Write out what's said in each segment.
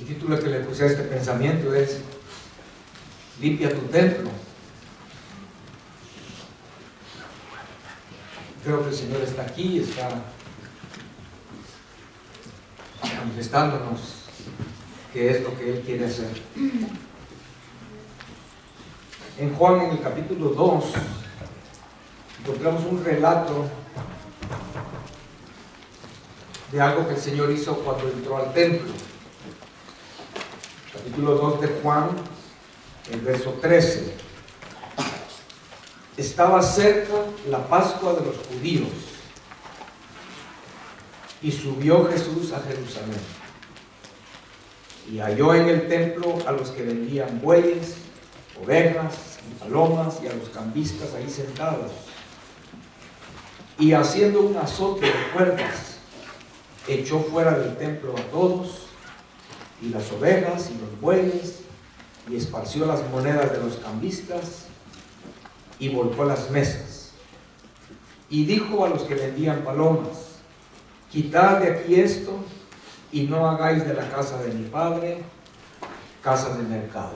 El título que le puse a este pensamiento es Limpia tu templo. Creo que el Señor está aquí, está manifestándonos qué es lo que Él quiere hacer. En Juan, en el capítulo 2, encontramos un relato de algo que el Señor hizo cuando entró al templo. Capítulo 2 de Juan, el verso 13. Estaba cerca la Pascua de los judíos y subió Jesús a Jerusalén y halló en el templo a los que vendían bueyes, ovejas y palomas y a los cambistas ahí sentados, y haciendo un azote de cuerdas echó fuera del templo a todos y las ovejas y los bueyes, y esparció las monedas de los cambistas y volcó las mesas, y dijo a los que vendían palomas: quitad de aquí esto y no hagáis de la casa de mi padre casa de mercado.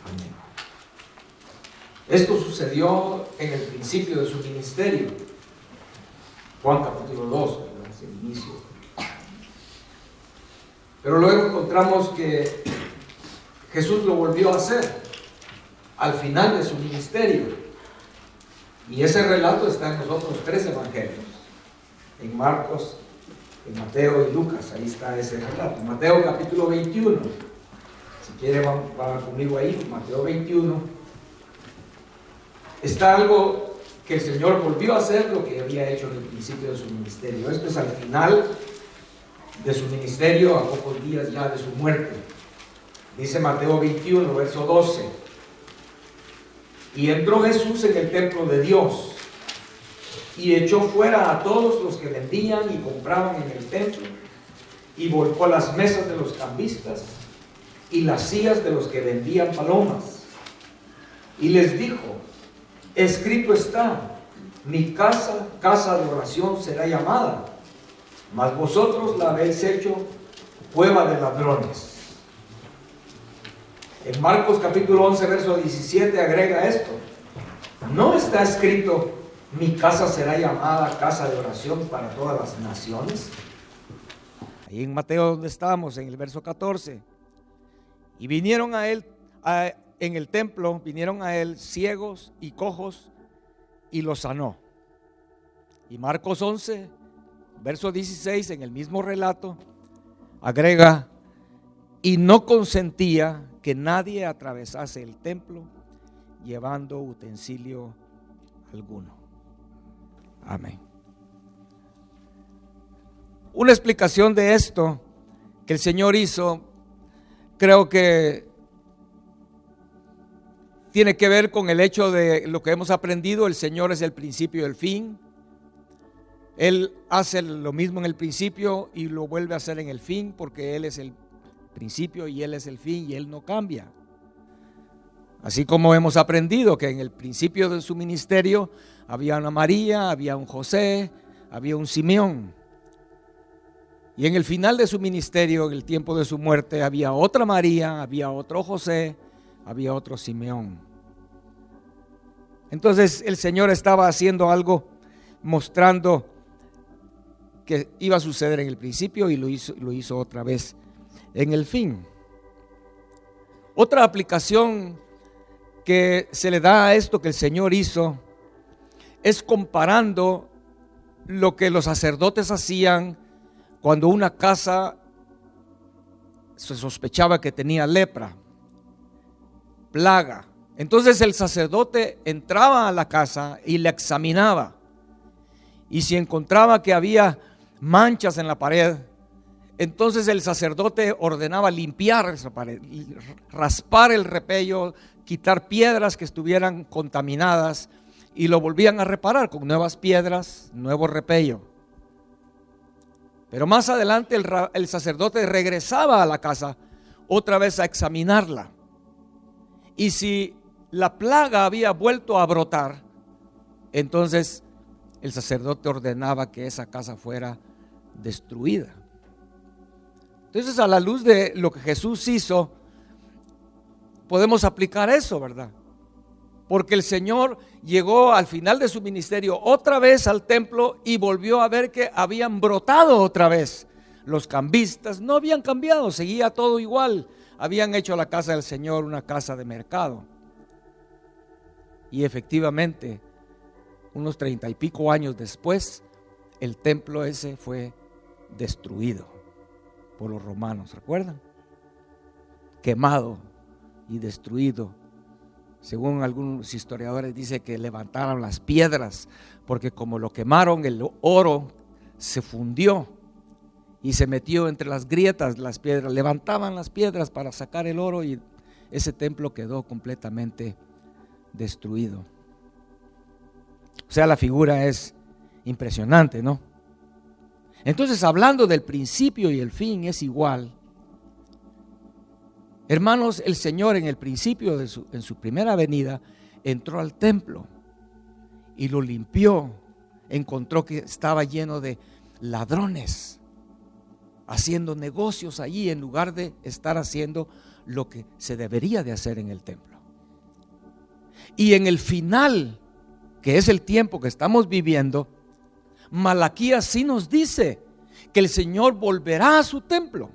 Amén. Esto sucedió en el principio de su ministerio. Juan capítulo 2, es el inicio. Pero luego encontramos que Jesús lo volvió a hacer al final de su ministerio. Y ese relato está en los otros 3 evangelios. En Marcos, en Mateo y Lucas, ahí está ese relato. Mateo capítulo 21. Si quiere van conmigo ahí, Mateo 21. Está algo que el Señor volvió a hacer lo que había hecho en el principio de su ministerio. Esto es al final de su ministerio, a pocos días ya de su muerte. Dice Mateo 21, verso 12. Y entró Jesús en el templo de Dios y echó fuera a todos los que vendían y compraban en el templo, y volcó las mesas de los cambistas y las sillas de los que vendían palomas, y les dijo: escrito está, mi casa, casa de oración será llamada, mas vosotros la habéis hecho cueva de ladrones. En Marcos capítulo 11, verso 17 agrega esto: ¿no está escrito, mi casa será llamada casa de oración para todas las naciones? Ahí en Mateo donde estábamos, en el verso 14. Y vinieron a él, en el templo, vinieron a él ciegos y cojos y los sanó. Y Marcos 11, verso 16, en el mismo relato, agrega: y no consentía que nadie atravesase el templo llevando utensilio alguno. Amén. Una explicación de esto que el Señor hizo, creo que tiene que ver con el hecho de lo que hemos aprendido: el Señor es el principio y el fin. Él hace lo mismo en el principio y lo vuelve a hacer en el fin, porque Él es el principio y Él es el fin, y Él no cambia. Así como hemos aprendido que en el principio de su ministerio había una María, había un José, había un Simeón, y en el final de su ministerio, en el tiempo de su muerte, había otra María, había otro José, había otro Simeón. Entonces el Señor estaba haciendo algo, mostrando que iba a suceder en el principio, y lo hizo otra vez en el fin. Otra aplicación que se le da a esto que el Señor hizo es comparando lo que los sacerdotes hacían cuando una casa se sospechaba que tenía lepra, plaga. Entonces el sacerdote entraba a la casa y la examinaba, y si encontraba que había manchas en la pared, entonces el sacerdote ordenaba limpiar esa pared, raspar el repello, quitar piedras que estuvieran contaminadas, y lo volvían a reparar con nuevas piedras, nuevo repello. Pero más adelante el sacerdote regresaba a la casa otra vez a examinarla, y si la plaga había vuelto a brotar, entonces el sacerdote ordenaba que esa casa fuera destruida. Entonces, a la luz de lo que Jesús hizo, podemos aplicar eso, ¿verdad? Porque el Señor llegó al final de su ministerio otra vez al templo y volvió a ver que habían brotado otra vez. Los cambistas no habían cambiado, seguía todo igual. Habían hecho la casa del Señor una casa de mercado. Y efectivamente, unos 30 y pico años después, el templo ese fue destruido por los romanos, ¿recuerdan? Quemado y destruido. Según algunos historiadores dice que levantaron las piedras, porque como lo quemaron, el oro se fundió y se metió entre las grietas de las piedras. Levantaban las piedras para sacar el oro y ese templo quedó completamente destruido. O sea, la figura es impresionante, ¿no? Entonces, hablando del principio y el fin es igual. Hermanos, el Señor en el principio en su primera venida entró al templo y lo limpió. Encontró que estaba lleno de ladrones haciendo negocios allí en lugar de estar haciendo lo que se debería de hacer en el templo. Y en el final, que es el tiempo que estamos viviendo, Malaquías sí nos dice que el Señor volverá a su templo.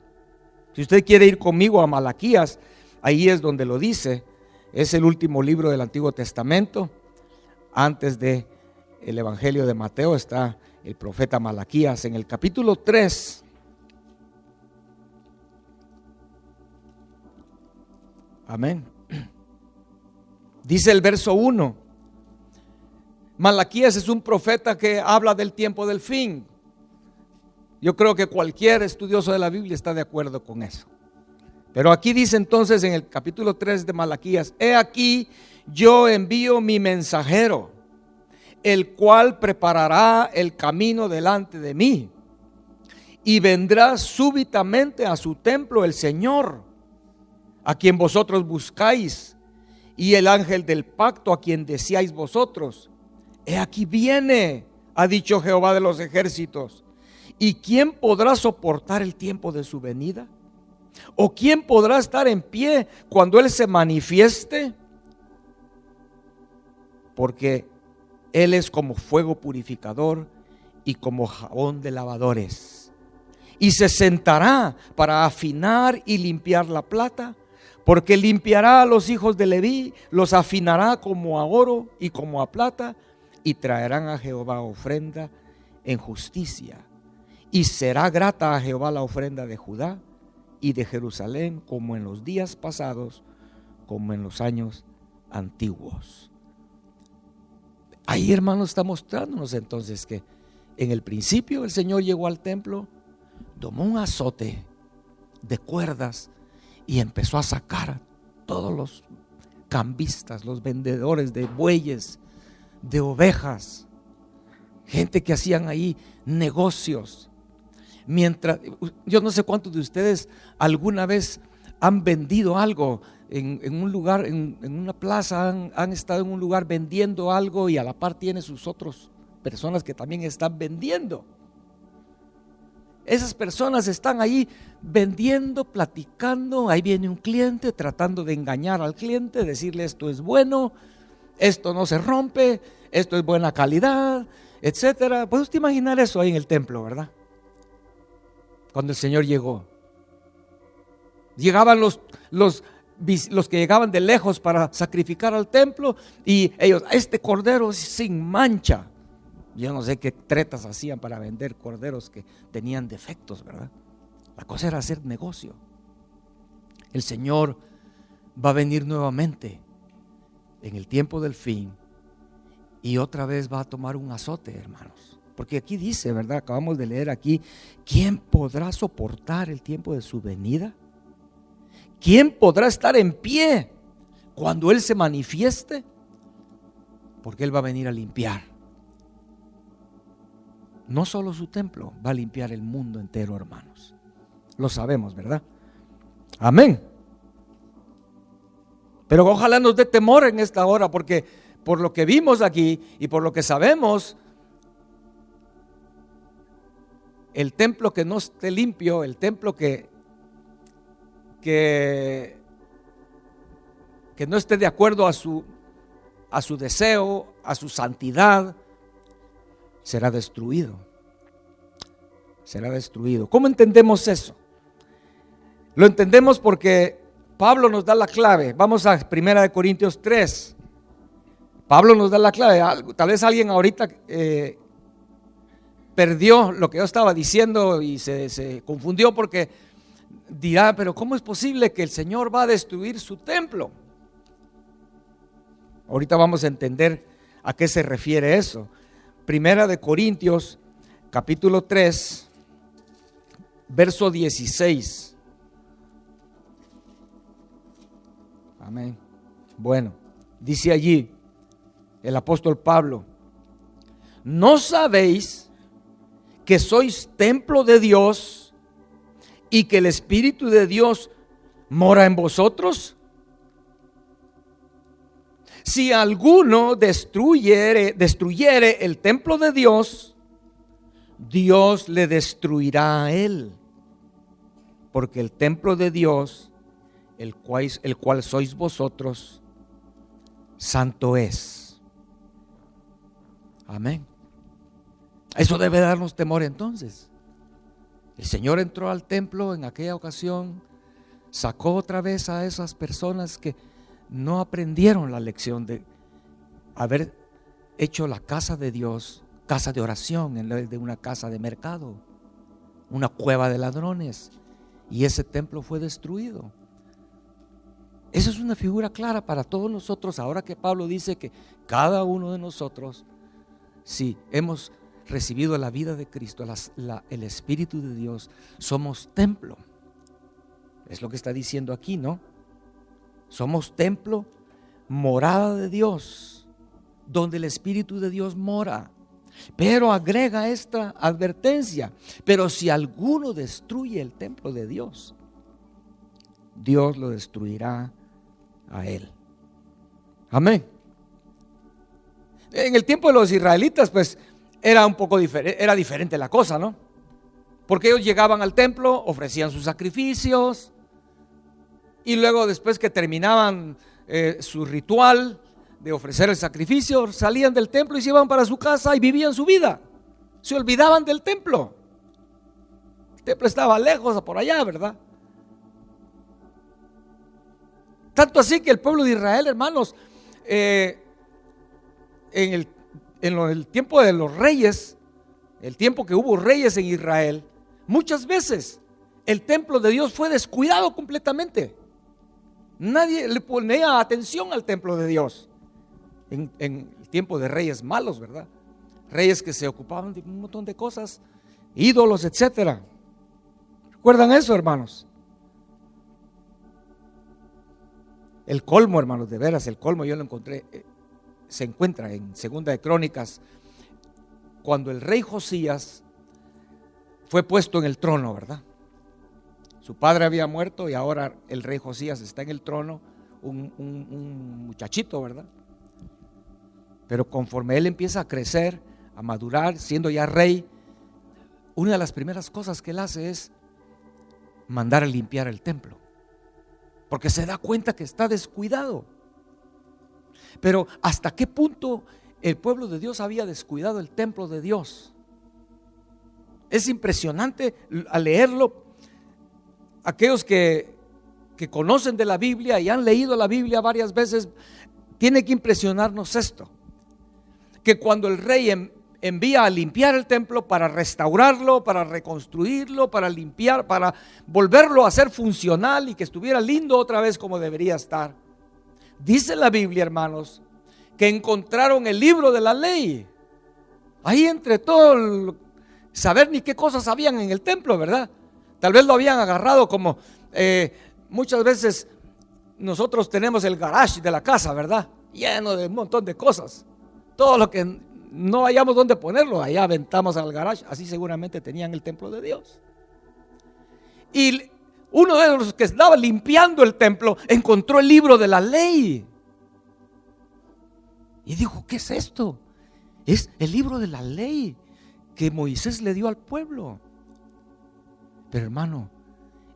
Si usted quiere ir conmigo a Malaquías, ahí es donde lo dice. Es el último libro del Antiguo Testamento. Antes de el Evangelio de Mateo está el profeta Malaquías. En el capítulo 3, amén, dice el verso 1. Malaquías es un profeta que habla del tiempo del fin. Yo creo que cualquier estudioso de la Biblia está de acuerdo con eso. Pero aquí dice entonces en el capítulo 3 de Malaquías: he aquí, yo envío mi mensajero, el cual preparará el camino delante de mí. Y vendrá súbitamente a su templo el Señor, a quien vosotros buscáis, y el ángel del pacto, a quien deseáis vosotros. He aquí viene, ha dicho Jehová de los ejércitos. ¿Y quién podrá soportar el tiempo de su venida? ¿O quién podrá estar en pie cuando Él se manifieste? Porque Él es como fuego purificador y como jabón de lavadores. Y se sentará para afinar y limpiar la plata, porque limpiará a los hijos de Leví, los afinará como a oro y como a plata, y traerán a Jehová ofrenda en justicia. Y será grata a Jehová la ofrenda de Judá y de Jerusalén, como en los días pasados, como en los años antiguos. Ahí, hermanos, está mostrándonos entonces que en el principio el Señor llegó al templo, tomó un azote de cuerdas y empezó a sacar a todos los cambistas, los vendedores de bueyes, de ovejas, gente que hacían ahí negocios. Mientras, yo no sé cuántos de ustedes alguna vez han vendido algo en un lugar, en una plaza, han estado en un lugar vendiendo algo y a la par tiene sus otras personas que también están vendiendo. Esas personas están ahí vendiendo, platicando. Ahí viene un cliente tratando de engañar al cliente, decirle esto es bueno, esto no se rompe, esto es buena calidad, etcétera. ¿Puede usted imaginar eso ahí en el templo, verdad? Cuando el Señor llegó, llegaban los que llegaban de lejos para sacrificar al templo, y ellos, este cordero sin mancha. Yo no sé qué tretas hacían para vender corderos que tenían defectos, ¿verdad? La cosa era hacer negocio. El Señor va a venir nuevamente en el tiempo del fin y otra vez va a tomar un azote, hermanos. Porque aquí dice, ¿verdad? Acabamos de leer aquí: ¿quién podrá soportar el tiempo de su venida? ¿Quién podrá estar en pie cuando Él se manifieste? Porque Él va a venir a limpiar. No solo su templo, va a limpiar el mundo entero, hermanos. Lo sabemos, ¿verdad? Amén. Pero ojalá nos dé temor en esta hora, porque por lo que vimos aquí y por lo que sabemos, el templo que no esté limpio, el templo que que no esté de acuerdo a su deseo, a su santidad, será destruido. Será destruido. ¿Cómo entendemos eso? Lo entendemos porque Pablo nos da la clave. Vamos a 1 Corintios 3. Pablo nos da la clave. Tal vez alguien ahorita perdió lo que yo estaba diciendo y se confundió porque dirá, pero ¿cómo es posible que el Señor va a destruir su templo? Ahorita vamos a entender a qué se refiere eso. 1 Corintios capítulo 3, verso 16. Amén. Bueno, dice allí el apóstol Pablo: ¿no sabéis que sois templo de Dios y que el Espíritu de Dios mora en vosotros? Si alguno destruyere el templo de Dios, Dios le destruirá a él, porque el templo de Dios, el cual sois vosotros, santo es. Amén. Eso debe darnos temor entonces. El Señor entró al templo en aquella ocasión, sacó otra vez a esas personas que no aprendieron la lección de haber hecho la casa de Dios casa de oración en vez de una casa de mercado, una cueva de ladrones, y ese templo fue destruido. Esa es una figura clara para todos nosotros, ahora que Pablo dice que cada uno de nosotros, si hemos recibido la vida de Cristo, el Espíritu de Dios, somos templo. Es lo que está diciendo aquí, ¿no? Somos templo, morada de Dios, donde el Espíritu de Dios mora. Pero agrega esta advertencia: pero si alguno destruye el templo de Dios, Dios lo destruirá a él. Amén. En el tiempo de los israelitas, pues era un poco diferente, era diferente la cosa, ¿no? Porque ellos llegaban al templo, ofrecían sus sacrificios, y luego, después que terminaban su ritual de ofrecer el sacrificio, salían del templo y se iban para su casa y vivían su vida. Se olvidaban del templo. El templo estaba lejos, por allá, ¿verdad? Tanto así que el pueblo de Israel, hermanos, en el tiempo de los reyes, el tiempo que hubo reyes en Israel, muchas veces el templo de Dios fue descuidado completamente. Nadie le ponía atención al templo de Dios. En el tiempo de reyes malos, ¿verdad? Reyes que se ocupaban de un montón de cosas, ídolos, etcétera. ¿Recuerdan eso, hermanos? El colmo, hermanos, de veras, el colmo yo lo encontré, se encuentra en 2 de Crónicas, cuando el rey Josías fue puesto en el trono, ¿verdad? Su padre había muerto y ahora el rey Josías está en el trono, un muchachito, ¿verdad? Pero conforme él empieza a crecer, a madurar, siendo ya rey, una de las primeras cosas que él hace es mandar a limpiar el templo, porque se da cuenta que está descuidado. Pero ¿hasta qué punto el pueblo de Dios había descuidado el templo de Dios? Es impresionante al leerlo. Aquellos que conocen de la Biblia y han leído la Biblia varias veces, tiene que impresionarnos esto: que cuando el rey envía a limpiar el templo para restaurarlo, para reconstruirlo, para limpiar, para volverlo a ser funcional y que estuviera lindo otra vez como debería estar, dice la Biblia, hermanos, que encontraron el libro de la ley. Ahí entre todo, saber ni qué cosas habían en el templo, ¿verdad? Tal vez lo habían agarrado como muchas veces nosotros tenemos el garage de la casa, ¿verdad? Lleno de un montón de cosas. Todo lo que no hayamos dónde ponerlo, allá aventamos al garage. Así seguramente tenían el templo de Dios. Y uno de los que estaba limpiando el templo encontró el libro de la ley y dijo: ¿qué es esto? Es el libro de la ley que Moisés le dio al pueblo. Pero hermano,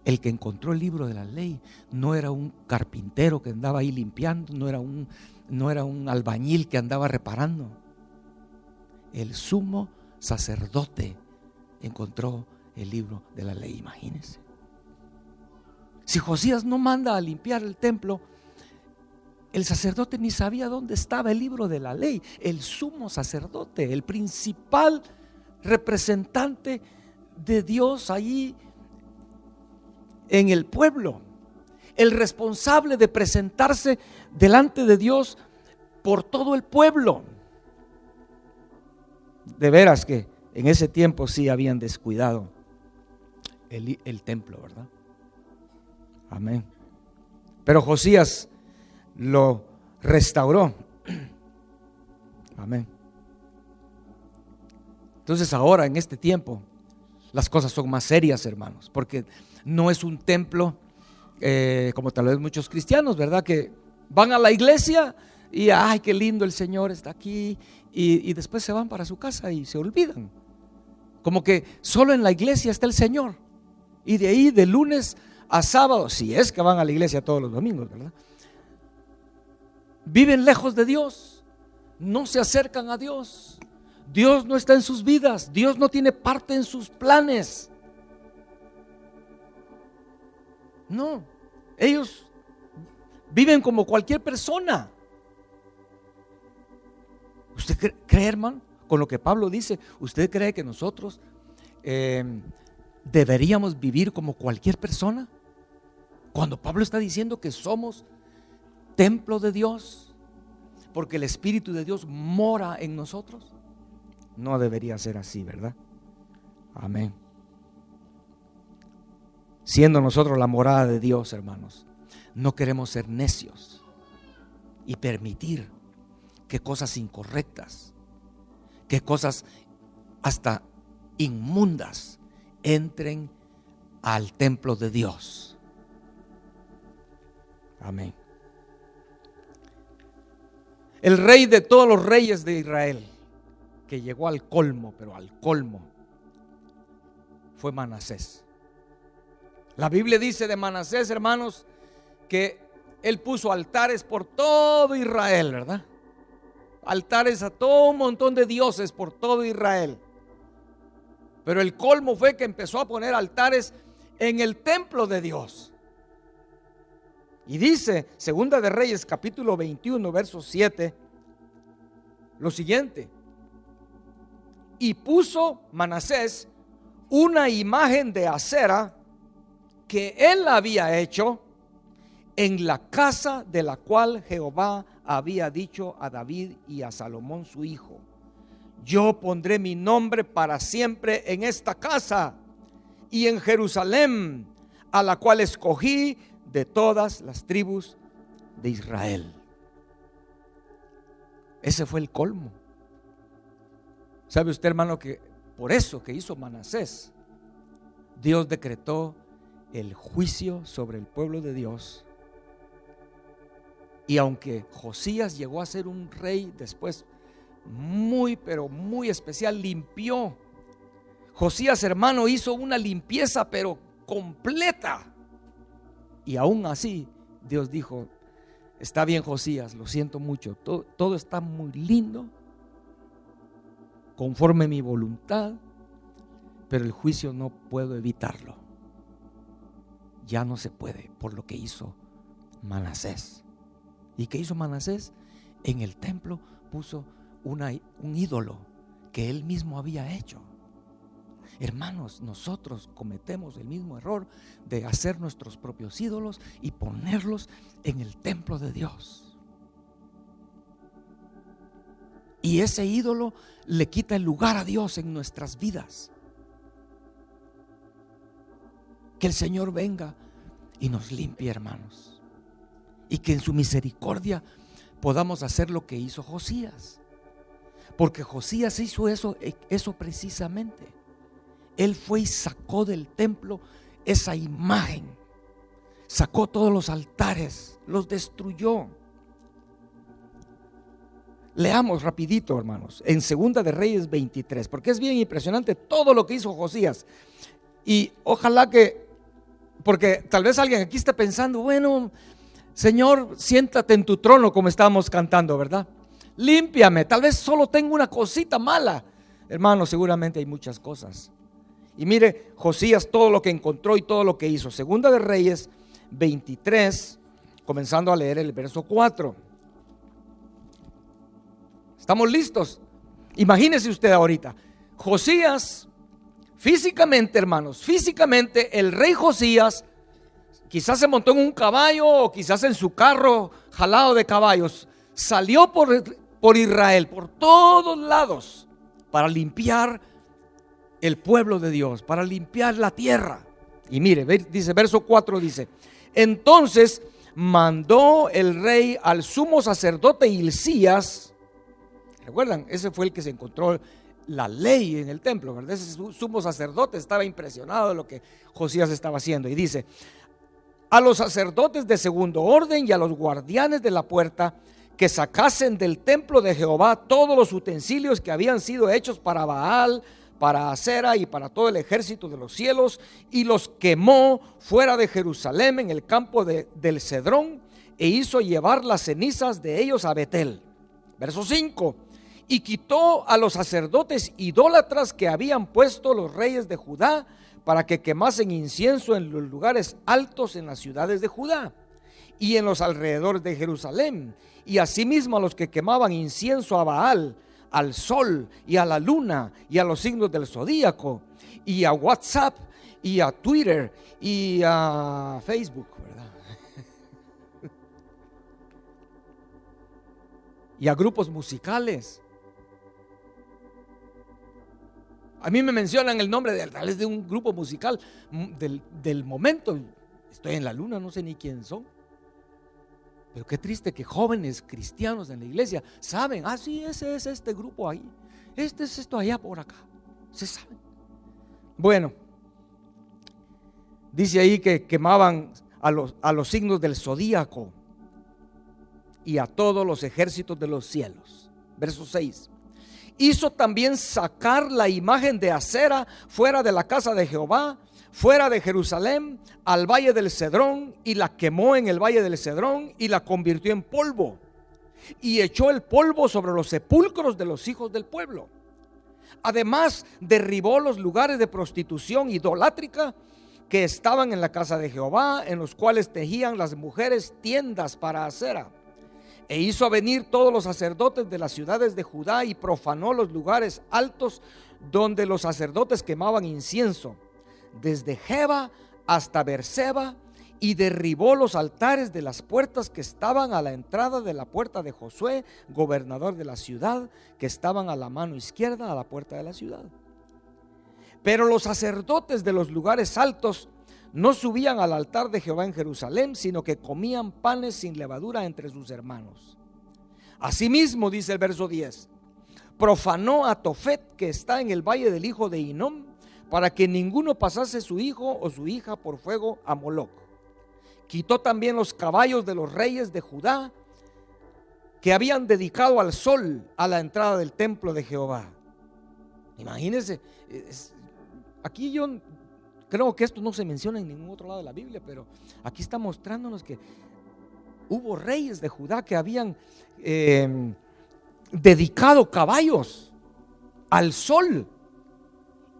El que encontró el libro de la ley no era un carpintero que andaba ahí limpiando, no era un albañil que andaba reparando. El sumo sacerdote encontró el libro de la ley, imagínense. Si Josías no manda a limpiar el templo, el sacerdote ni sabía dónde estaba el libro de la ley. El sumo sacerdote, el principal representante de Dios allí en el pueblo, el responsable de presentarse delante de Dios por todo el pueblo. De veras que en ese tiempo sí habían descuidado el templo, ¿verdad? Amén. Pero Josías lo restauró. Amén. Entonces ahora en este tiempo las cosas son más serias, hermanos, porque no es un templo como tal vez muchos cristianos, ¿verdad? Que van a la iglesia y ay, qué lindo el Señor está aquí, y después se van para su casa y se olvidan. Como que solo en la iglesia está el Señor, y de ahí de lunes a sábado, si es que van a la iglesia todos los domingos, ¿verdad? Viven lejos de Dios, no se acercan a Dios. Dios no está en sus vidas, Dios no tiene parte en sus planes. No, ellos viven como cualquier persona. ¿Usted cree, hermano, con lo que Pablo dice? ¿Usted cree que nosotros deberíamos vivir como cualquier persona? Cuando Pablo está diciendo que somos templo de Dios, porque el Espíritu de Dios mora en nosotros. No debería ser así, ¿verdad? Amén. Siendo nosotros la morada de Dios, hermanos, no queremos ser necios y permitir que cosas incorrectas, que cosas hasta inmundas entren al templo de Dios. Amén. El rey de todos los reyes de Israel, que llegó al colmo, pero al colmo, fue Manasés. La Biblia dice de Manasés, hermanos, que él puso altares por todo Israel, ¿verdad? Altares a todo un montón de dioses por todo Israel. Pero el colmo fue que empezó a poner altares en el templo de Dios. Y dice, Segunda de Reyes, capítulo 21, verso 7, lo siguiente: y puso Manasés una imagen de acera que él había hecho en la casa de la cual Jehová había dicho a David y a Salomón su hijo: yo pondré mi nombre para siempre en esta casa y en Jerusalén, a la cual escogí de todas las tribus de Israel. Ese fue el colmo. ¿Sabe usted, hermano, que por eso que hizo Manasés, Dios decretó el juicio sobre el pueblo de Dios? Y aunque Josías llegó a ser un rey después muy, pero muy especial, limpió. Josías, hermano, hizo una limpieza pero completa. Y aún así Dios dijo: está bien, Josías, lo siento mucho, todo está muy lindo, conforme a mi voluntad, pero el juicio no puedo evitarlo. Ya no se puede por lo que hizo Manasés. ¿Y qué hizo Manasés? En el templo puso un ídolo que él mismo había hecho. Hermanos, nosotros cometemos el mismo error de hacer nuestros propios ídolos y ponerlos en el templo de Dios. Y ese ídolo le quita el lugar a Dios en nuestras vidas. Que el Señor venga y nos limpie, hermanos, y que en su misericordia podamos hacer lo que hizo Josías. Porque Josías hizo eso precisamente. Él fue y sacó del templo esa imagen, sacó todos los altares, los destruyó. Leamos rapidito, hermanos, en Segunda de Reyes 23, porque es bien impresionante todo lo que hizo Josías. Y ojalá que porque tal vez alguien aquí está pensando, bueno, Señor, siéntate en tu trono, como estábamos cantando, ¿verdad? Límpiame, tal vez solo tengo una cosita mala. Hermano, seguramente hay muchas cosas. Y mire, Josías todo lo que encontró y todo lo que hizo. Segunda de Reyes 23, comenzando a leer el verso 4. ¿Estamos listos? Imagínese usted ahorita, Josías, físicamente, hermanos, físicamente el rey Josías quizás se montó en un caballo o quizás en su carro jalado de caballos. Salió por Israel, por todos lados, para limpiar el pueblo de Dios, para limpiar la tierra. Y mire, dice, verso 4 dice, entonces mandó el rey al sumo sacerdote Hilcías. ¿Recuerdan? Ese fue el que se encontró la ley en el templo, ¿verdad? Ese sumo sacerdote estaba impresionado de lo que Josías estaba haciendo. Y dice, a los sacerdotes de segundo orden y a los guardianes de la puerta que sacasen del templo de Jehová todos los utensilios que habían sido hechos para Baal, para Acera y para todo el ejército de los cielos, y los quemó fuera de Jerusalén en el campo del Cedrón, e hizo llevar las cenizas de ellos a Betel. Verso 5. Y quitó a los sacerdotes idólatras que habían puesto los reyes de Judá para que quemasen incienso en los lugares altos en las ciudades de Judá y en los alrededores de Jerusalén, y asimismo a los que quemaban incienso a Baal, al sol y a la luna y a los signos del zodíaco, y a WhatsApp y a Twitter y a Facebook, ¿verdad? Y a grupos musicales. A mí me mencionan el nombre de un grupo musical del momento. Estoy en la luna, no sé ni quién son. Pero qué triste que jóvenes cristianos en la iglesia saben, sí, ese es este grupo ahí, este es esto allá por acá. Se saben. Bueno, dice ahí que quemaban a los signos del zodíaco y a todos los ejércitos de los cielos. Verso 6. Hizo también sacar la imagen de Acera fuera de la casa de Jehová, fuera de Jerusalén, al valle del Cedrón, y la quemó en el valle del Cedrón y la convirtió en polvo, y echó el polvo sobre los sepulcros de los hijos del pueblo. Además derribó los lugares de prostitución idolátrica que estaban en la casa de Jehová, en los cuales tejían las mujeres tiendas para Acera. E hizo venir todos los sacerdotes de las ciudades de Judá y profanó los lugares altos donde los sacerdotes quemaban incienso, desde Jeba hasta Berseba, y derribó los altares de las puertas que estaban a la entrada de la puerta de Josué, gobernador de la ciudad, que estaban a la mano izquierda a la puerta de la ciudad. Pero los sacerdotes de los lugares altos no subían al altar de Jehová en Jerusalén, sino que comían panes sin levadura entre sus hermanos. Asimismo, dice el verso 10, profanó a Tofet, que está en el valle del hijo de Hinnom, para que ninguno pasase su hijo o su hija por fuego a Moloc. Quitó también los caballos de los reyes de Judá, que habían dedicado al sol a la entrada del templo de Jehová. Imagínense, aquí yo creo que esto no se menciona en ningún otro lado de la Biblia, pero aquí está mostrándonos que hubo reyes de Judá que habían dedicado caballos al sol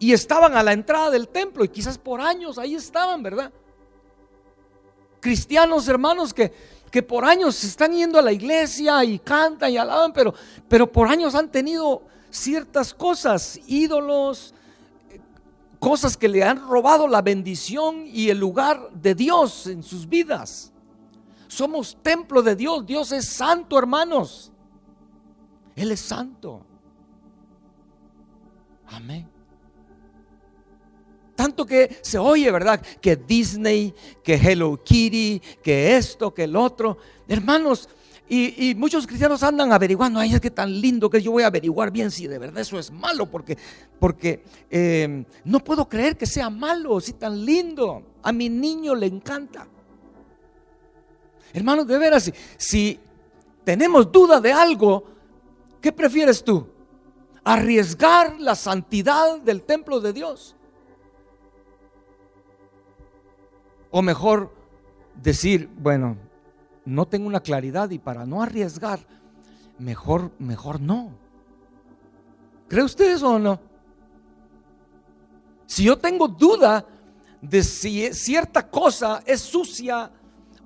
y estaban a la entrada del templo, y quizás por años ahí estaban, ¿verdad? Cristianos, hermanos, que por años se están yendo a la iglesia y cantan y alaban, pero por años han tenido ciertas cosas, ídolos, cosas que le han robado la bendición y el lugar de Dios en sus vidas. Somos templo de Dios. Dios es santo, hermanos. Él es santo. Amén. Tanto que se oye, ¿verdad? Que Disney, que Hello Kitty, que esto, que el otro. Hermanos, y muchos cristianos andan averiguando, ay, es que tan lindo que yo voy a averiguar bien si de verdad eso es malo, porque no puedo creer que sea malo, si tan lindo. A mi niño le encanta. Hermanos, de veras, si tenemos duda de algo, ¿qué prefieres tú? ¿Arriesgar la santidad del templo de Dios? O mejor decir, bueno, no tengo una claridad y para no arriesgar, mejor no. ¿Cree usted eso o no? Si yo tengo duda de si cierta cosa es sucia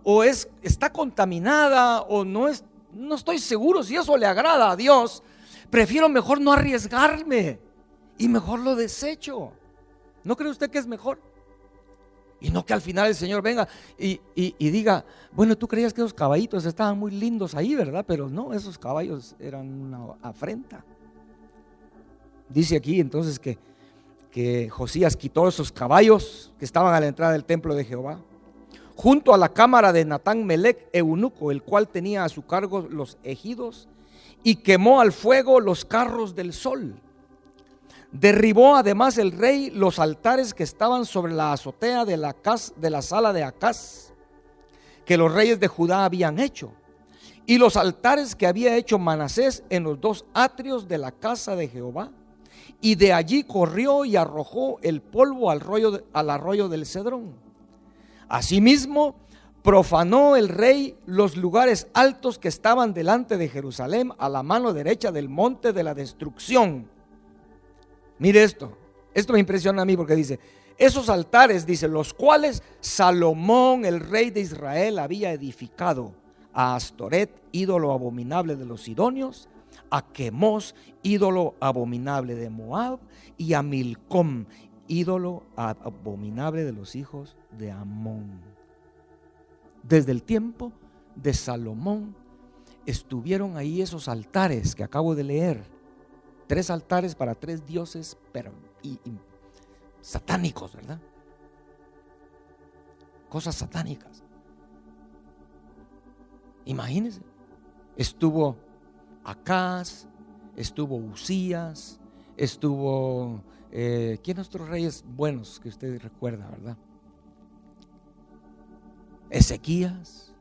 o está contaminada o no estoy seguro si eso le agrada a Dios, prefiero mejor no arriesgarme y mejor lo desecho. ¿No cree usted que es mejor? Y no que al final el Señor venga y diga, bueno, tú creías que esos caballitos estaban muy lindos ahí, ¿verdad? Pero no, esos caballos eran una afrenta. Dice aquí entonces que Josías quitó esos caballos que estaban a la entrada del templo de Jehová, junto a la cámara de Natán Melec, eunuco, el cual tenía a su cargo los ejidos, y quemó al fuego los carros del sol. Derribó además el rey los altares que estaban sobre la azotea de la sala de Acaz, que los reyes de Judá habían hecho, y los altares que había hecho Manasés en los dos atrios de la casa de Jehová, y de allí corrió y arrojó el polvo al arroyo del Cedrón. Asimismo, profanó el rey los lugares altos que estaban delante de Jerusalén a la mano derecha del monte de la destrucción. Mire esto me impresiona a mí porque dice, esos altares, dice, los cuales Salomón, el rey de Israel, había edificado a Astoret, ídolo abominable de los sidonios, a Quemos, ídolo abominable de Moab, y a Milcom, ídolo abominable de los hijos de Amón. Desde el tiempo de Salomón estuvieron ahí esos altares que acabo de leer. 3 altares para 3 dioses y satánicos, ¿verdad? Cosas satánicas. Imagínense. Estuvo Acaz, estuvo Usías, estuvo ¿quién otros reyes buenos que usted recuerda, verdad? Ezequías.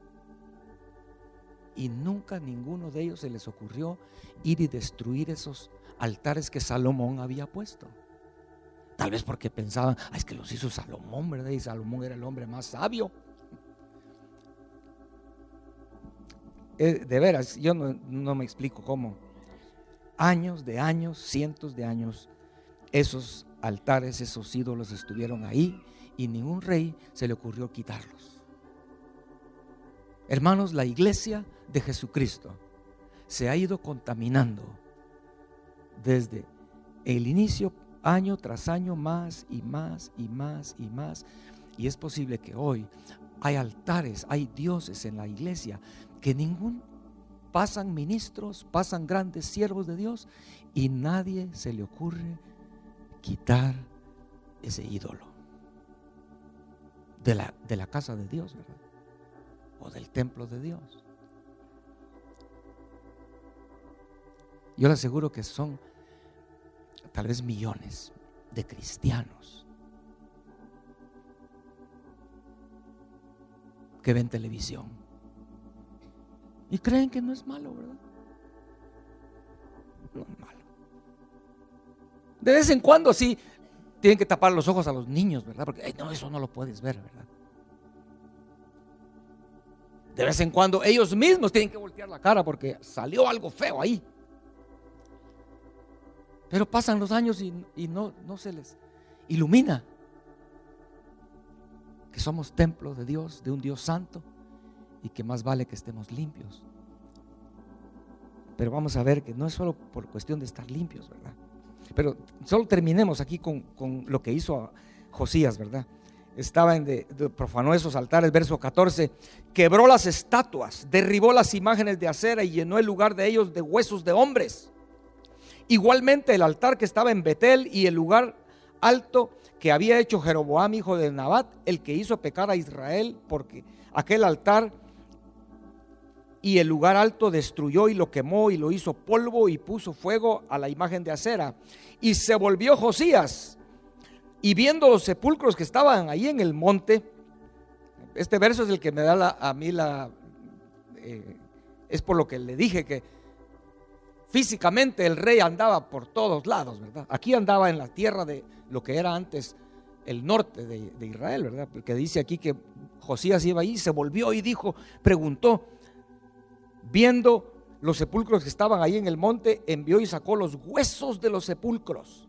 Y nunca ninguno de ellos se les ocurrió ir y destruir esos altares que Salomón había puesto. Tal vez porque pensaban, es que los hizo Salomón, ¿verdad? Y Salomón era el hombre más sabio. De veras, yo no me explico cómo. Años de años, cientos de años, esos altares, esos ídolos estuvieron ahí y ningún rey se le ocurrió quitarlos. Hermanos, la iglesia de Jesucristo se ha ido contaminando desde el inicio, año tras año, más y más y más y más. Y es posible que hoy hay altares, hay dioses en la iglesia que pasan ministros, pasan grandes siervos de Dios y nadie se le ocurre quitar ese ídolo de la casa de Dios, ¿verdad? O del templo de Dios. Yo le aseguro que son tal vez millones de cristianos que ven televisión y creen que no es malo, ¿verdad? No es malo. De vez en cuando sí tienen que tapar los ojos a los niños, ¿verdad? Porque no, eso no lo puedes ver, ¿verdad? De vez en cuando ellos mismos tienen que voltear la cara porque salió algo feo ahí. Pero pasan los años y no se les ilumina que somos templo de Dios, de un Dios santo, y que más vale que estemos limpios. Pero vamos a ver que no es solo por cuestión de estar limpios, ¿verdad? Pero solo terminemos aquí con lo que hizo Josías, ¿verdad? Profanó esos altares, verso 14, quebró las estatuas, derribó las imágenes de acera y llenó el lugar de ellos de huesos de hombres. Igualmente el altar que estaba en Betel y el lugar alto que había hecho Jeroboam, hijo de Nabat, el que hizo pecar a Israel, porque aquel altar y el lugar alto destruyó y lo quemó y lo hizo polvo y puso fuego a la imagen de acera. Y se volvió Josías y viendo los sepulcros que estaban ahí en el monte, este verso es el que me da a mí es por lo que le dije que físicamente el rey andaba por todos lados, ¿verdad? Aquí andaba en la tierra de lo que era antes el norte de Israel, ¿verdad? Porque dice aquí que Josías iba ahí, se volvió y dijo, preguntó, viendo los sepulcros que estaban ahí en el monte, envió y sacó los huesos de los sepulcros.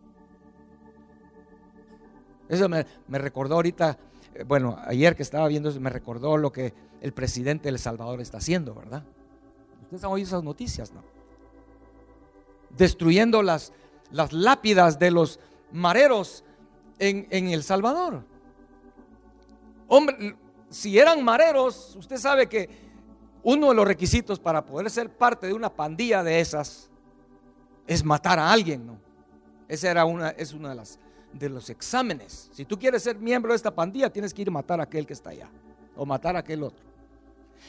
Eso me recordó ahorita, bueno, ayer que estaba viendo eso, me recordó lo que el presidente de El Salvador está haciendo, ¿verdad? Ustedes han oído esas noticias, ¿no? Destruyendo las lápidas de los mareros en El Salvador. Hombre, si eran mareros, usted sabe que uno de los requisitos para poder ser parte de una pandilla de esas es matar a alguien, ¿no? Esa es una de los exámenes. Si tú quieres ser miembro de esta pandilla, tienes que ir a matar a aquel que está allá o matar a aquel otro.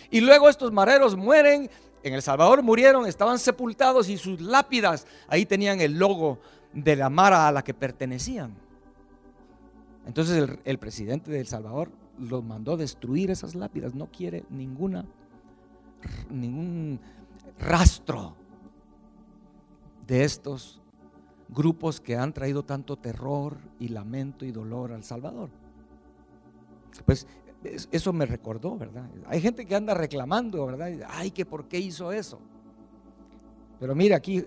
Y luego estos mareros mueren. En El Salvador murieron, estaban sepultados y sus lápidas ahí tenían el logo de la mara a la que pertenecían. Entonces el presidente de El Salvador los mandó destruir esas lápidas. No quiere ningún rastro de estos grupos que han traído tanto terror y lamento y dolor al Salvador. Pues eso me recordó, ¿verdad? Hay gente que anda reclamando, ¿verdad? Ay, que por qué hizo eso. Pero mira, aquí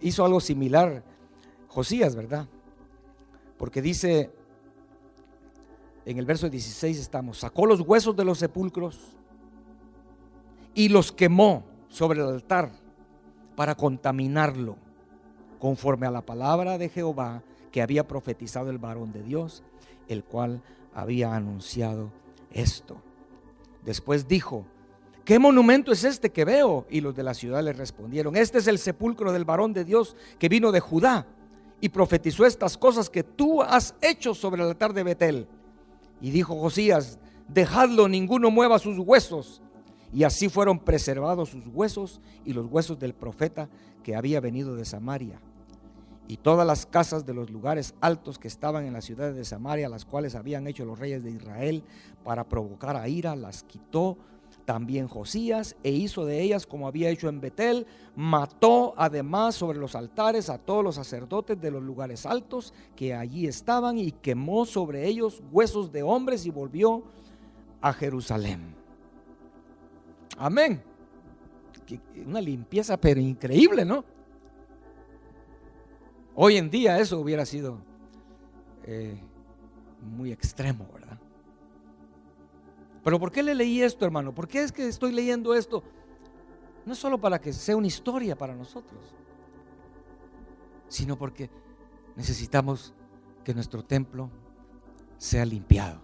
hizo algo similar Josías, ¿verdad? Porque dice en el verso 16 estamos, sacó los huesos de los sepulcros y los quemó sobre el altar para contaminarlo, conforme a la palabra de Jehová que había profetizado el varón de Dios, el cual había anunciado esto. Después dijo, ¿qué monumento es este que veo? Y los de la ciudad le respondieron, este es el sepulcro del varón de Dios que vino de Judá y profetizó estas cosas que tú has hecho sobre el altar de Betel. Y dijo Josías, dejadlo, ninguno mueva sus huesos. Y así fueron preservados sus huesos y los huesos del profeta que había venido de Samaria. Y todas las casas de los lugares altos que estaban en la ciudad de Samaria, las cuales habían hecho los reyes de Israel para provocar a ira, las quitó también Josías e hizo de ellas como había hecho en Betel. Mató además sobre los altares a todos los sacerdotes de los lugares altos que allí estaban y quemó sobre ellos huesos de hombres y volvió a Jerusalén. Amén. Una limpieza pero increíble, ¿no? Hoy en día eso hubiera sido muy extremo, ¿verdad? Pero ¿por qué le leí esto, hermano? ¿Por qué es que estoy leyendo esto? No es solo para que sea una historia para nosotros, sino porque necesitamos que nuestro templo sea limpiado.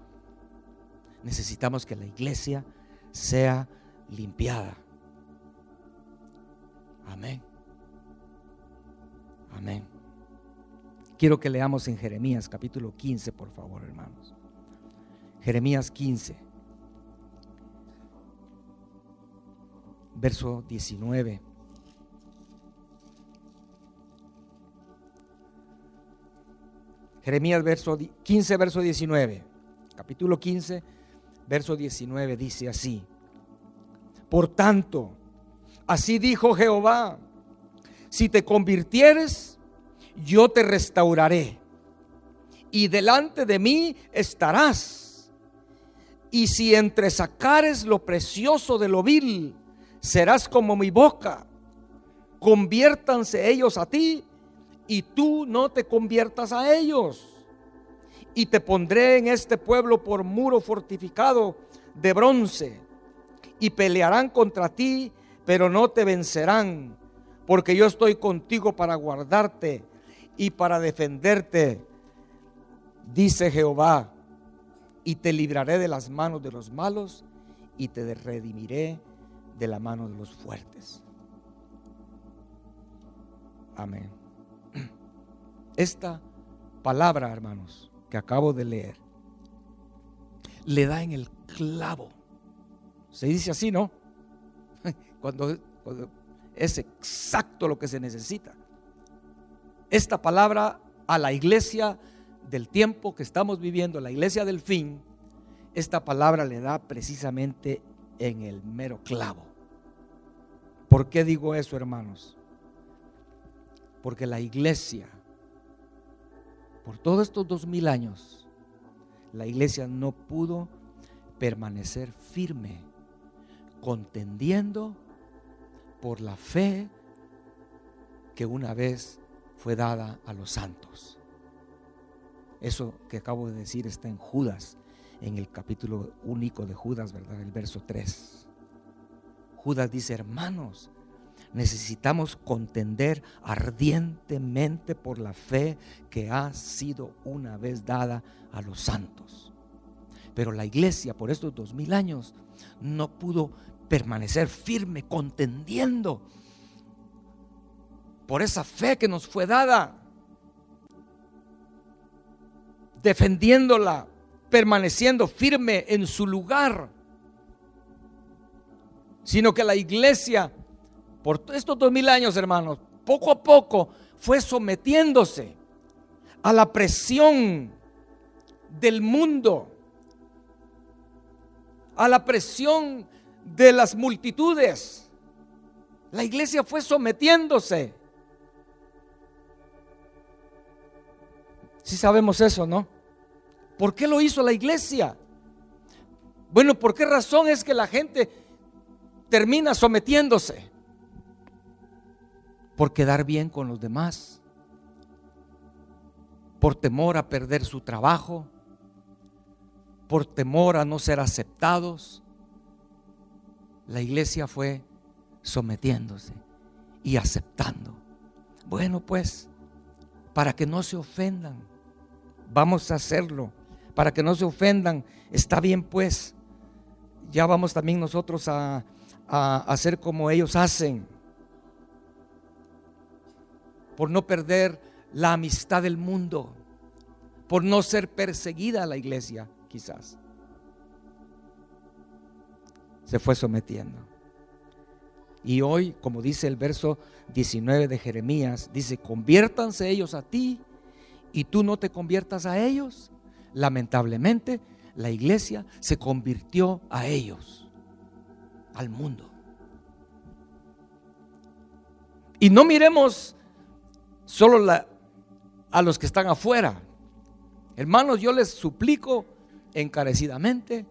Necesitamos que la iglesia sea limpiada. Amén. Amén. Quiero que leamos en Jeremías capítulo 15, por favor, hermanos. Jeremías 15, verso 19. Jeremías 15, verso 19. Capítulo 15, verso 19 dice así: por tanto, así dijo Jehová, si te convirtieres, yo te restauraré y delante de mí estarás. Y si entresacares lo precioso de lo vil, serás como mi boca. Conviértanse ellos a ti y tú no te conviertas a ellos. Y te pondré en este pueblo por muro fortificado de bronce, y pelearán contra ti, pero no te vencerán, porque yo estoy contigo para guardarte y para defenderte, dice Jehová, y te libraré de las manos de los malos y te redimiré de la mano de los fuertes. Amén. Esta palabra, hermanos, que acabo de leer, le da en el clavo. Se dice así, ¿no? Cuando es exacto lo que se necesita. Esta palabra a la iglesia del tiempo que estamos viviendo, la iglesia del fin, esta palabra le da precisamente en el mero clavo. ¿Por qué digo eso, hermanos? Porque la iglesia, por todos estos 2000 años, la iglesia no pudo permanecer firme, contendiendo por la fe que una vez fue dada a los santos. Eso que acabo de decir está en Judas, en el capítulo único de Judas, ¿verdad? El verso 3. Judas dice: hermanos, necesitamos contender ardientemente por la fe que ha sido una vez dada a los santos. Pero la iglesia por estos 2000 años no pudo permanecer firme, contendiendo por esa fe que nos fue dada, defendiéndola, permaneciendo firme en su lugar, sino que la iglesia por estos 2000 años, hermanos, poco a poco fue sometiéndose a la presión del mundo, a la presión de las multitudes. La iglesia fue sometiéndose. Si sabemos eso, ¿no? ¿Por qué lo hizo la iglesia? Bueno, ¿por qué razón es que la gente termina sometiéndose? Por quedar bien con los demás, por temor a perder su trabajo, por temor a no ser aceptados. La iglesia fue sometiéndose y aceptando. Bueno, pues, para que no se ofendan, vamos a hacerlo. Para que no se ofendan, está bien, pues, ya vamos también nosotros a hacer como ellos hacen, por no perder la amistad del mundo, por no ser perseguida la iglesia, quizás. Se fue sometiendo. Y hoy, como dice el verso 19 de Jeremías, dice: conviértanse ellos a ti y tú no te conviertas a ellos. Lamentablemente, la iglesia se convirtió a ellos, al mundo. Y no miremos solo a los que están afuera. Hermanos, yo les suplico encarecidamente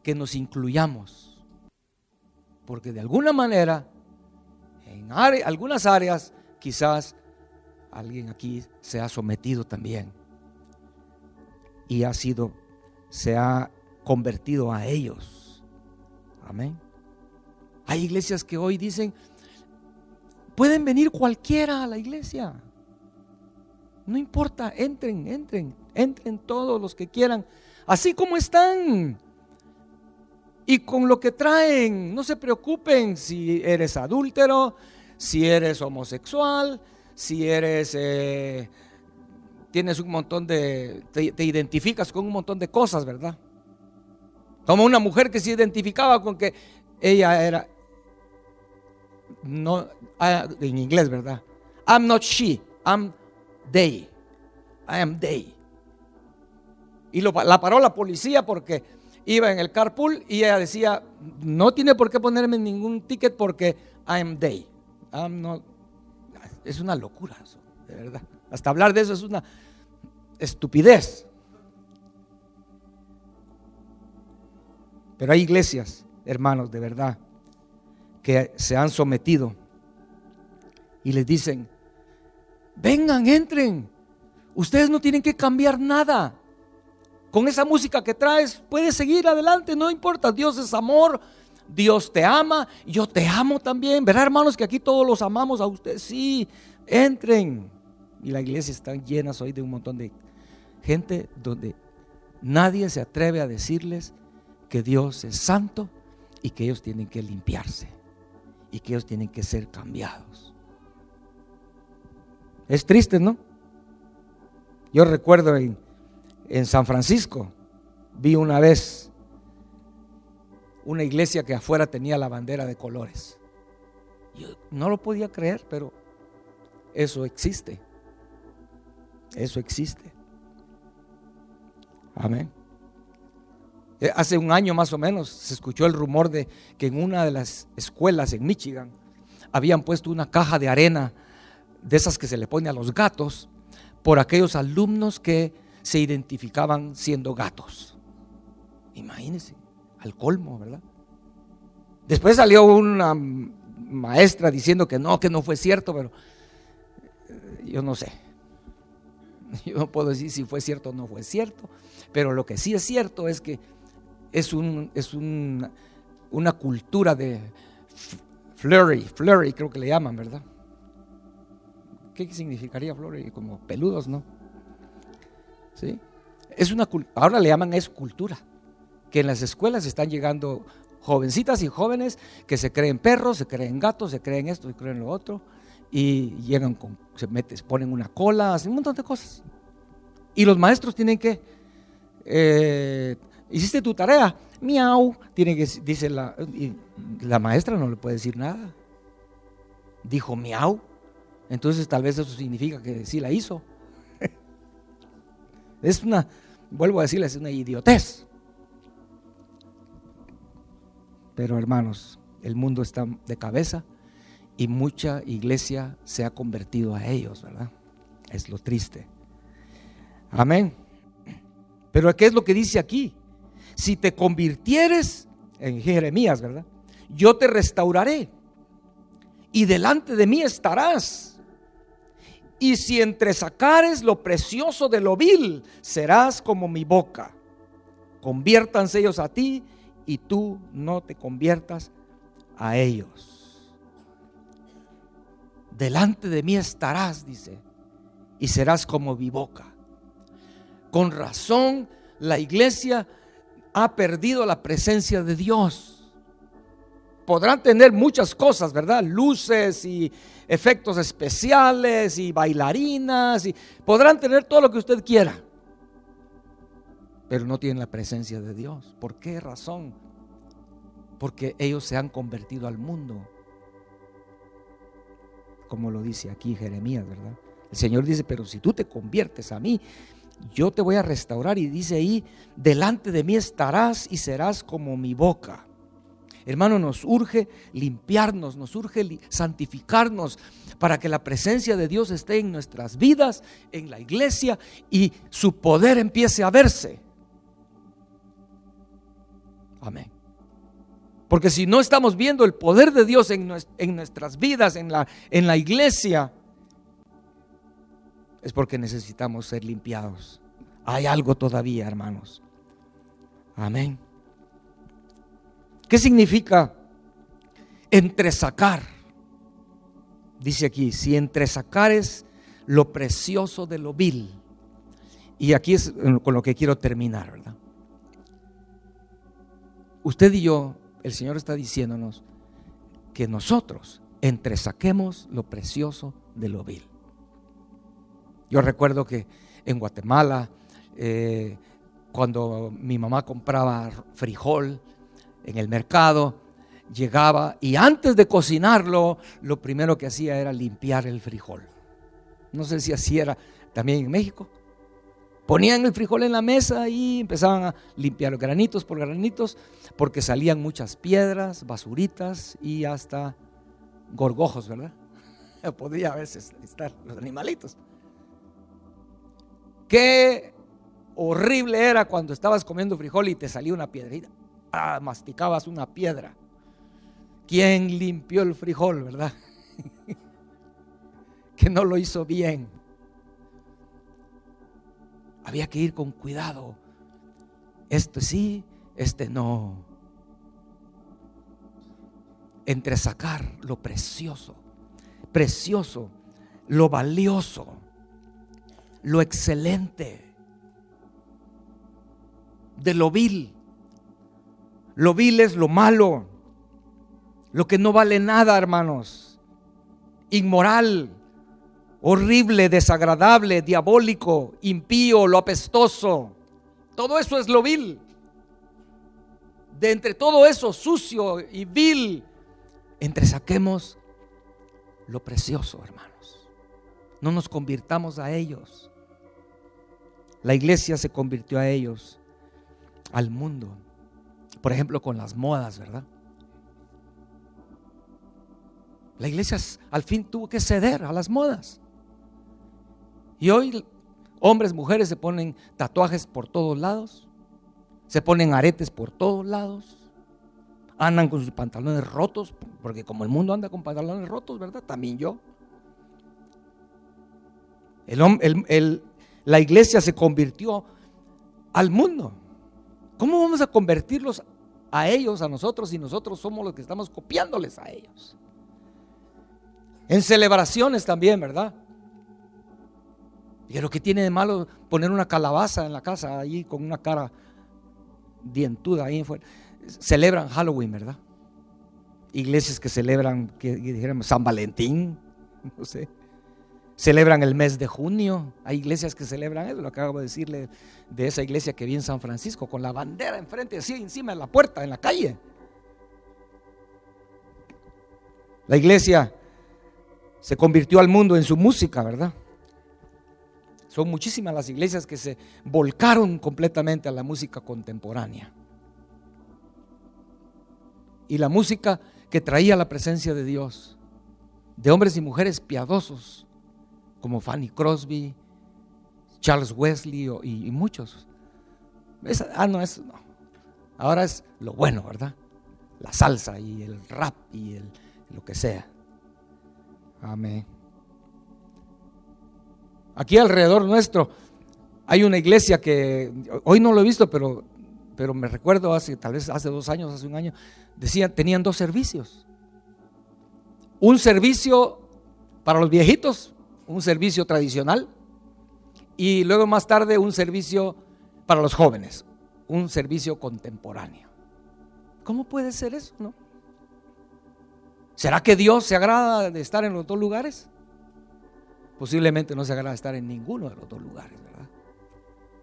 que nos incluyamos, porque de alguna manera, en algunas áreas, quizás alguien aquí se ha sometido también y se ha convertido a ellos. Amén. Hay iglesias que hoy dicen: pueden venir cualquiera a la iglesia, no importa, entren todos los que quieran, así como están, y con lo que traen. No se preocupen si eres adúltero, si eres homosexual, si eres tienes un montón te identificas con un montón de cosas, ¿verdad? Como una mujer que se identificaba con que ella era, no, en inglés, ¿verdad? I'm not she, I'm they. I am they. Y la paró la policía porque iba en el carpool y ella decía: no tiene por qué ponerme ningún ticket porque I am they. I'm not. Es una locura eso, de verdad. Hasta hablar de eso es una estupidez. Pero hay iglesias, hermanos, de verdad, que se han sometido y les dicen: vengan, entren, ustedes no tienen que cambiar nada. Con esa música que traes puedes seguir adelante, no importa. Dios es amor, Dios te ama, yo te amo también. Verá, hermanos, que aquí todos los amamos a ustedes. Sí, entren. Y la iglesia está llena hoy de un montón de gente donde nadie se atreve a decirles que Dios es santo y que ellos tienen que limpiarse y que ellos tienen que ser cambiados. Es triste, ¿no? Yo recuerdo en San Francisco, vi una vez una iglesia que afuera tenía la bandera de colores. Yo no lo podía creer, pero eso existe. Eso existe. Amén. Hace un año más o menos se escuchó el rumor de que en una de las escuelas en Michigan habían puesto una caja de arena de esas que se le pone a los gatos por aquellos alumnos que se identificaban siendo gatos. Imagínense, al colmo, ¿verdad? Después salió una maestra diciendo que no fue cierto, pero yo no sé. Yo no puedo decir si fue cierto o no fue cierto, pero lo que sí es cierto es que es una cultura de flurry creo que le llaman, ¿verdad? ¿Qué significaría flurry? Como peludos, ¿no? ¿Sí? Ahora le llaman eso cultura, que en las escuelas están llegando jovencitas y jóvenes que se creen perros, se creen gatos, se creen esto, se creen lo otro, y llegan se ponen una cola, hacen un montón de cosas. Y los maestros tienen que, hiciste tu tarea, miau, dice la maestra no le puede decir nada. Dijo miau, entonces tal vez eso significa que sí la hizo. Vuelvo a decirles, es una idiotez. Pero hermanos, el mundo está de cabeza y mucha iglesia se ha convertido a ellos, ¿verdad? Es lo triste. Amén. Pero ¿qué es lo que dice aquí? Si te convirtieres, en Jeremías, ¿verdad? Yo te restauraré y delante de mí estarás. Y si entresacares lo precioso de lo vil, serás como mi boca. Conviértanse ellos a ti y tú no te conviertas a ellos. Delante de mí estarás, dice, y serás como mi boca. Con razón, la iglesia ha perdido la presencia de Dios. Podrán tener muchas cosas, ¿verdad? Luces y efectos especiales y bailarinas, y podrán tener todo lo que usted quiera, pero no tienen la presencia de Dios. ¿Por qué razón? Porque ellos se han convertido al mundo, como lo dice aquí Jeremías, ¿verdad? El Señor dice, pero si tú te conviertes a mí, yo te voy a restaurar, y dice ahí, delante de mí estarás y serás como mi boca. Hermano, nos urge limpiarnos, nos urge santificarnos para que la presencia de Dios esté en nuestras vidas, en la iglesia, y su poder empiece a verse. Amén. Porque si no estamos viendo el poder de Dios en nuestras vidas, en la iglesia, es porque necesitamos ser limpiados. Hay algo todavía, hermanos. Amén. ¿Qué significa entresacar? Dice aquí, si entresacares lo precioso de lo vil. Y aquí es con lo que quiero terminar, ¿verdad? Usted y yo, el Señor está diciéndonos que nosotros entresaquemos lo precioso de lo vil. Yo recuerdo que en Guatemala, cuando mi mamá compraba frijol en el mercado, llegaba y antes de cocinarlo, lo primero que hacía era limpiar el frijol. No sé si así era también en México. Ponían el frijol en la mesa y empezaban a limpiar granitos por granitos, porque salían muchas piedras, basuritas y hasta gorgojos, ¿verdad? Podría a veces estar los animalitos. Qué horrible era cuando estabas comiendo frijol y te salía una piedrita. Masticabas una piedra. ¿Quién limpió el frijol, verdad? Que no lo hizo bien. Había que ir con cuidado. Este sí, este no. Entresacar lo precioso, lo valioso, lo excelente de lo vil. Lo vil es lo malo, lo que no vale nada, hermanos. Inmoral, horrible, desagradable, diabólico, impío, lo apestoso. Todo eso es lo vil. De entre todo eso sucio y vil, entresaquemos lo precioso, hermanos. No nos convirtamos a ellos. La iglesia se convirtió a ellos, al mundo. Por ejemplo, con las modas, ¿verdad? La iglesia al fin tuvo que ceder a las modas. Y hoy hombres, mujeres se ponen tatuajes por todos lados. se ponen aretes por todos lados, andan con sus pantalones rotos, porque como el mundo anda con pantalones rotos, ¿verdad? También yo. La iglesia se convirtió al mundo. ¿Cómo vamos a convertirlos a ellos, a nosotros, si nosotros somos los que estamos copiándoles a ellos? En celebraciones también, ¿verdad? Y lo que tiene de malo poner una calabaza en la casa ahí con una cara dientuda ahí fuera. Celebran Halloween, ¿verdad? Iglesias que celebran, que dijéramos San Valentín, no sé. Celebran el mes de junio. Hay iglesias que celebran eso. Lo acabo de decirle de esa iglesia que vi en San Francisco, con la bandera enfrente, así encima de la puerta, en la calle. La iglesia se convirtió al mundo en su música, ¿verdad? Son muchísimas las iglesias que se volcaron completamente a la música contemporánea. Y la música que traía la presencia de Dios, de hombres y mujeres piadosos, como Fanny Crosby, Charles Wesley y muchos. No. Ahora es lo bueno, ¿verdad? La salsa y el rap y lo que sea. Amén. Aquí alrededor nuestro hay una iglesia que hoy no lo he visto, pero me recuerdo tal vez hace 2 años, hace 1 año, tenían 2 servicios. Un servicio para los viejitos, un servicio tradicional, y luego más tarde un servicio para los jóvenes, un servicio contemporáneo. ¿Cómo puede ser eso, no? ¿Será que Dios se agrada de estar en los 2 lugares? Posiblemente no se agrada de estar en ninguno de los 2 lugares, ¿verdad?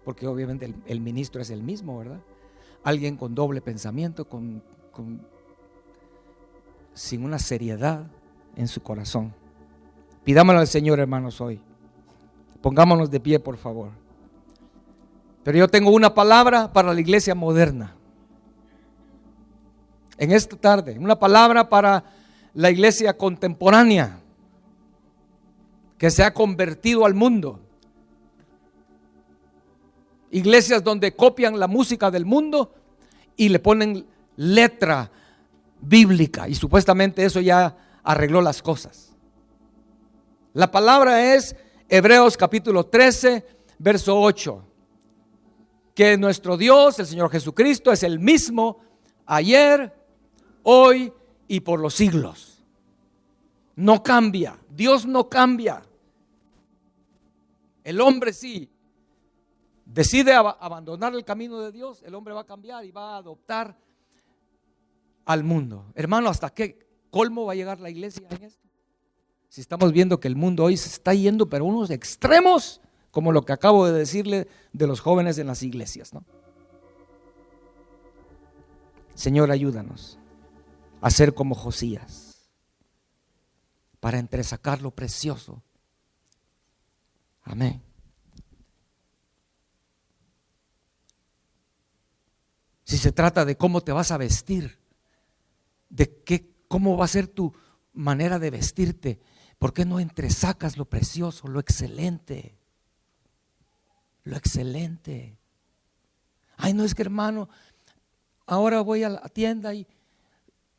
Porque obviamente el ministro es el mismo, ¿verdad? Alguien con doble pensamiento, sin una seriedad en su corazón. Pidámoslo al Señor, hermanos, hoy. Pongámonos de pie, por favor. Pero yo tengo una palabra para la iglesia moderna. En esta tarde, una palabra para la iglesia contemporánea que se ha convertido al mundo. Iglesias donde copian la música del mundo y le ponen letra bíblica, y supuestamente eso ya arregló las cosas. La palabra es Hebreos capítulo 13, verso 8. Que nuestro Dios, el Señor Jesucristo, es el mismo ayer, hoy y por los siglos. No cambia. Dios no cambia. El hombre sí decide abandonar el camino de Dios, el hombre va a cambiar y va a adoptar al mundo. Hermano, ¿hasta qué colmo va a llegar la iglesia en esto? Si estamos viendo que el mundo hoy se está yendo, pero unos extremos, como lo que acabo de decirle de los jóvenes en las iglesias, ¿no? Señor, ayúdanos a ser como Josías, para entresacar lo precioso. Amén. Si se trata de cómo te vas a vestir, cómo va a ser tu manera de vestirte, ¿por qué no entresacas lo precioso, lo excelente? Lo excelente. Ay, no, es que hermano, ahora voy a la tienda y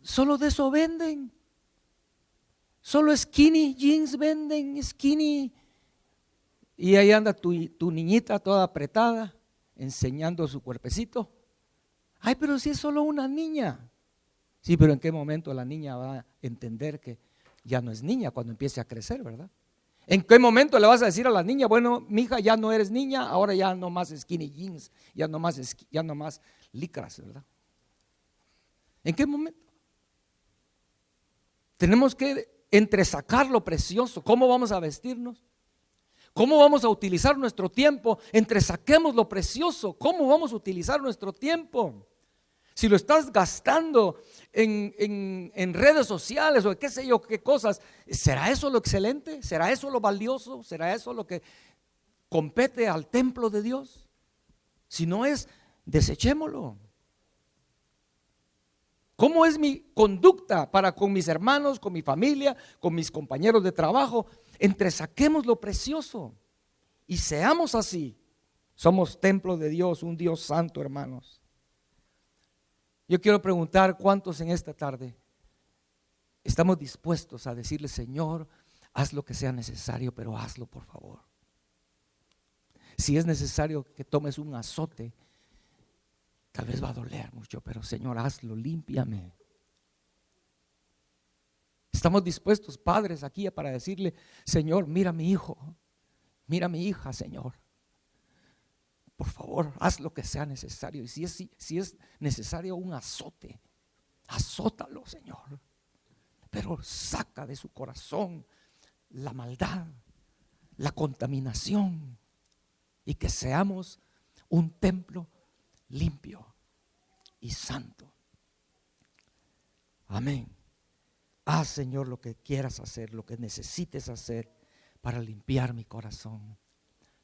solo de eso venden. Solo skinny jeans venden, skinny. Y ahí anda tu niñita toda apretada, enseñando su cuerpecito. Ay, pero si es solo una niña. Sí, pero ¿en qué momento la niña va a entender que ya no es niña cuando empiece a crecer, verdad? ¿En qué momento le vas a decir a la niña, bueno, mija, ya no eres niña, ahora ya no más skinny jeans, ya no más licras, ¿verdad? ¿En qué momento? Tenemos que entresacar lo precioso. ¿Cómo vamos a vestirnos? ¿Cómo vamos a utilizar nuestro tiempo? Entresaquemos lo precioso. ¿Cómo vamos a utilizar nuestro tiempo? Si lo estás gastando en redes sociales o qué sé yo, qué cosas, ¿será eso lo excelente? ¿Será eso lo valioso? ¿Será eso lo que compete al templo de Dios? Si no es, desechémoslo. ¿Cómo es mi conducta para con mis hermanos, con mi familia, con mis compañeros de trabajo? Entresaquemos lo precioso y seamos así. Somos templo de Dios, un Dios santo, hermanos. Yo quiero preguntar cuántos en esta tarde estamos dispuestos a decirle: Señor, haz lo que sea necesario, pero hazlo por favor. Si es necesario que tomes un azote, tal vez va a doler mucho, pero Señor, hazlo, límpiame. Estamos dispuestos, padres, aquí para decirle: Señor, mira a mi hijo, mira a mi hija, Señor. Por favor, haz lo que sea necesario. Y si es necesario un azote, azótalo, Señor. Pero saca de su corazón la maldad, la contaminación, y que seamos un templo limpio y santo. Amén. Haz, Señor, lo que quieras hacer, lo que necesites hacer para limpiar mi corazón.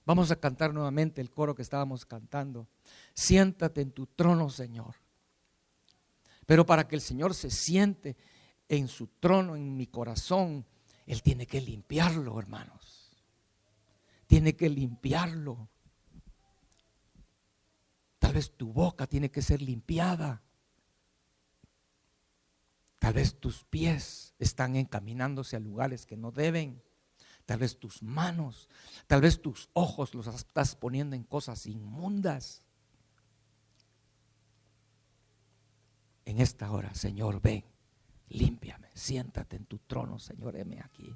Vamos a cantar nuevamente el coro que estábamos cantando. Siéntate en tu trono, Señor. Pero para que el Señor se siente en su trono, en mi corazón, Él tiene que limpiarlo, hermanos. Tiene que limpiarlo. Tal vez tu boca tiene que ser limpiada. Tal vez tus pies están encaminándose a lugares que no deben. Tal vez tus manos, tal vez tus ojos los estás poniendo en cosas inmundas. En esta hora, Señor, ven, límpiame, siéntate en tu trono, Señor, heme aquí.